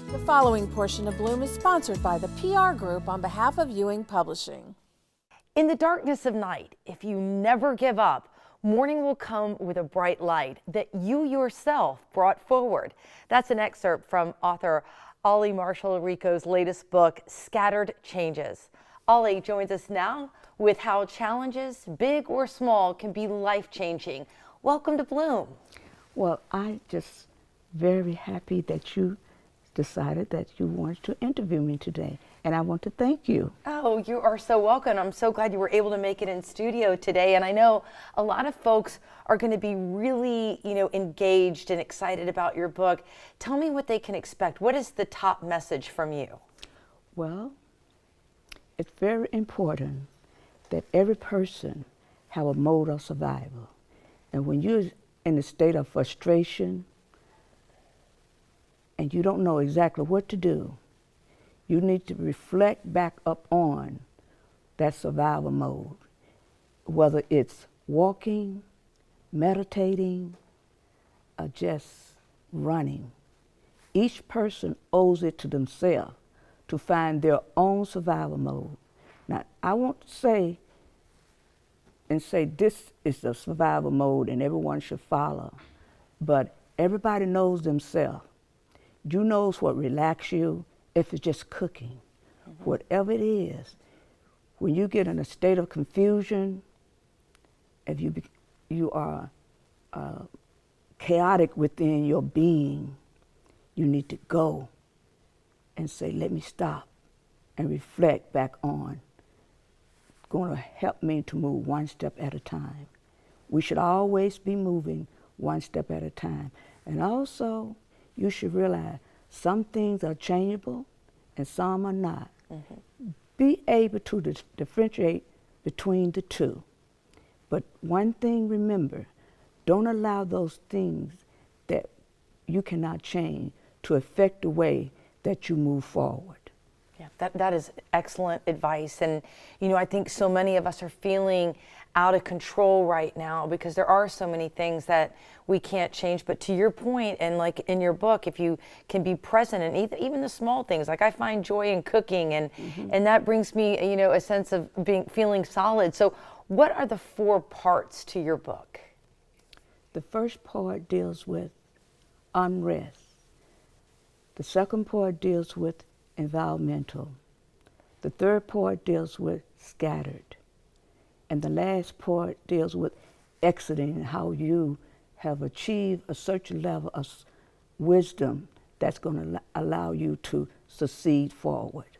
The following portion of Bloom is sponsored by the PR Group on behalf of Ewing Publishing. In the darkness of night, if you never give up, morning will come with a bright light that you yourself brought forward. That's an excerpt from author Ollie Marshall Rico's latest book, Scattered Changes. Ollie joins us now with how challenges, big or small, can be life-changing. Welcome to Bloom. Well, I'm just very happy that you decided that you wanted to interview me today, and I want to thank you. Oh, you are so welcome. I'm so glad you were able to make it in studio today, and I know a lot of folks are going to be really, engaged and excited about your book. Tell me what they can expect. What is the top message from you? Well, it's very important that every person have a mode of survival, and when you're in a state of frustration and you don't know exactly what to do, you need to reflect back up on that survival mode, whether it's walking, meditating, or just running. Each person owes it to themselves to find their own survival mode. Now, I won't say this is the survival mode and everyone should follow, but everybody knows themselves. You knows what relaxes you, if it's just cooking. Whatever it is, when you get in a state of confusion, if you are chaotic within your being, you need to go and say, let me stop and reflect back on. Going to help me to move one step at a time. We should always be moving one step at a time. And also, you should realize some things are changeable and some are not. Be able to differentiate between the two. But one thing, remember, don't allow those things that you cannot change to affect the way that you move forward. Yeah, that is excellent advice. And, I think so many of us are feeling out of control right now because there are so many things that we can't change. But to your point, and like in your book, if you can be present and even the small things, like I find joy in cooking, and that brings me, a sense of feeling solid. So what are the 4 parts to your book? The first part deals with unrest. The second part deals with environmental. The third part deals with scattered. And the last part deals with exiting and how you have achieved a certain level of wisdom that's going to allow you to succeed forward.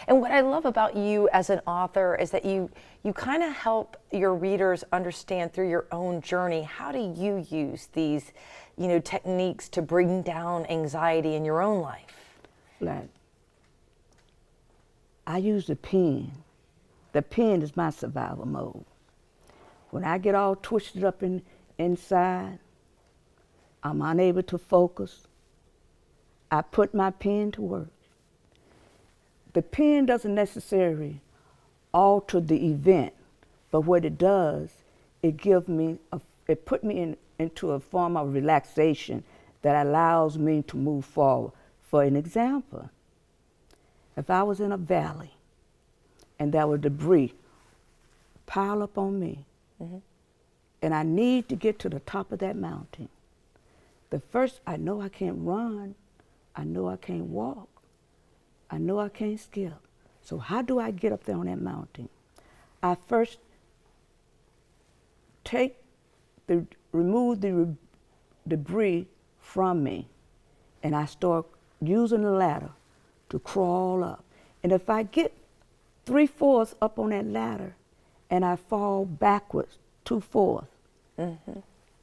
And what I love about you as an author is that you kind of help your readers understand through your own journey, how do you use these, techniques to bring down anxiety in your own life? Like, I use the pen. The pen is my survival mode. When I get all twisted up inside, I'm unable to focus, I put my pen to work. The pen doesn't necessarily alter the event, but what it does, it put me into a form of relaxation that allows me to move forward. For an example, if I was in a valley and there was debris piled up on me, and I need to get to the top of that mountain, I know I can't run, I know I can't walk, I know I can't skip. So how do I get up there on that mountain? I first remove the debris from me, and I start using the ladder to crawl up. And if I get 3/4 up on that ladder and I fall backwards 2/4,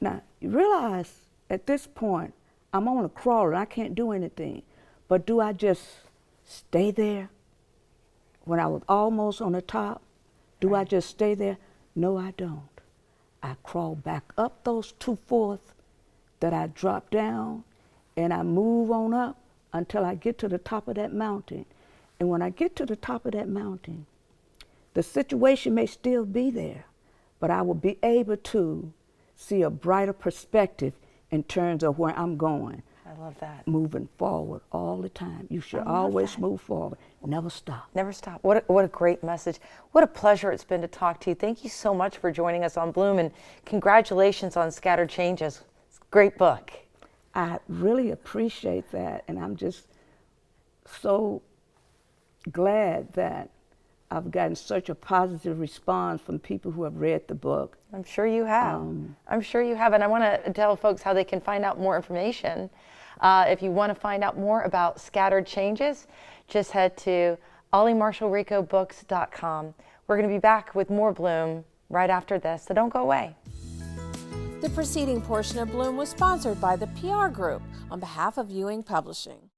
now you realize at this point I'm on a crawler, I can't do anything. But do I just stay there? When I was almost on the top, do I just stay there? No, I don't. I crawl back up those 2/4 that I dropped down, and I move on up until I get to the top of that mountain. And when I get to the top of that mountain, the situation may still be there, but I will be able to see a brighter perspective in terms of where I'm going. I love that. Moving forward all the time. You should I love always that. move forward. Never stop. Never stop. What a great message. What a pleasure it's been to talk to you. Thank you so much for joining us on Bloom, and congratulations on Scattered Changes. It's a great book. I really appreciate that, and I'm just so glad that I've gotten such a positive response from people who have read the book. I'm sure you have. I'm sure you have. And I want to tell folks how they can find out more information. If you want to find out more about Scattered Changes, just head to olliemarshallricobooks.com. We're going to be back with more Bloom right after this, so don't go away. The preceding portion of Bloom was sponsored by the PR Group on behalf of Ewing Publishing.